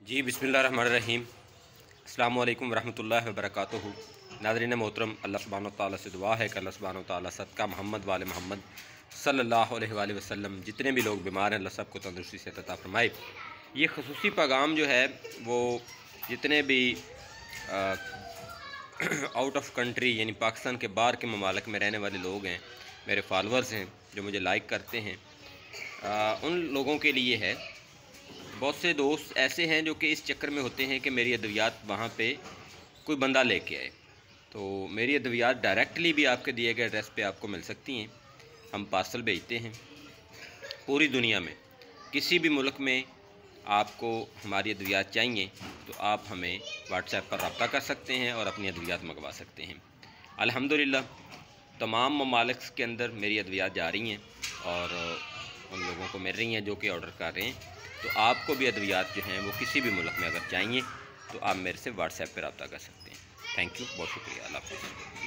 जी बिस्मिल्लाहिर्रहमानिर्रहीम। अस्सलामु अलैकुम वरहमतुल्लाहि वबरकातुहू। नाज़रीन मोहतरम, अल्लाह सुब्हानहु व तआला से दुआ है कि अल्लाह सुब्हानहु व तआला सदका मोहम्मद वाले मोहम्मद सल्लल्लाहु अलैहि वसल्लम जितने भी लोग बीमार हैं अल्लाह सबको तंदुरुस्ती से अता फरमाए। ये खसूसी पैगाम जो है वो जितने भी आउट ऑफ कंट्री यानी पाकिस्तान के बाहर के ममालिक में रहने वाले लोग हैं, मेरे फॉलोअर्स हैं जो मुझे लाइक करते हैं, उन लोगों के लिए है। बहुत से दोस्त ऐसे हैं जो कि इस चक्कर में होते हैं कि मेरी अद्वियात वहाँ पे कोई बंदा लेके आए, तो मेरी अद्वियात डायरेक्टली भी आपके दिए गए एड्रेस पे आपको मिल सकती हैं। हम पार्सल भेजते हैं पूरी दुनिया में। किसी भी मुल्क में आपको हमारी अद्वियात चाहिए तो आप हमें व्हाट्सएप पर रब्ता कर सकते हैं और अपनी अद्वियात मंगवा सकते हैं। अल्हम्दुलिल्लाह तमाम ममालिक के अंदर मेरी अद्वियात जा रही हैं और उन लोगों को मिल रही हैं जो कि ऑर्डर कर रहे हैं। तो आपको भी अद्वियात जो हैं वो किसी भी मुल्क में अगर चाहिए तो आप मेरे से व्हाट्सएप पर रब्ता कर सकते हैं। थैंक यू, बहुत शुक्रिया, अल्लाह हाफ़िज़।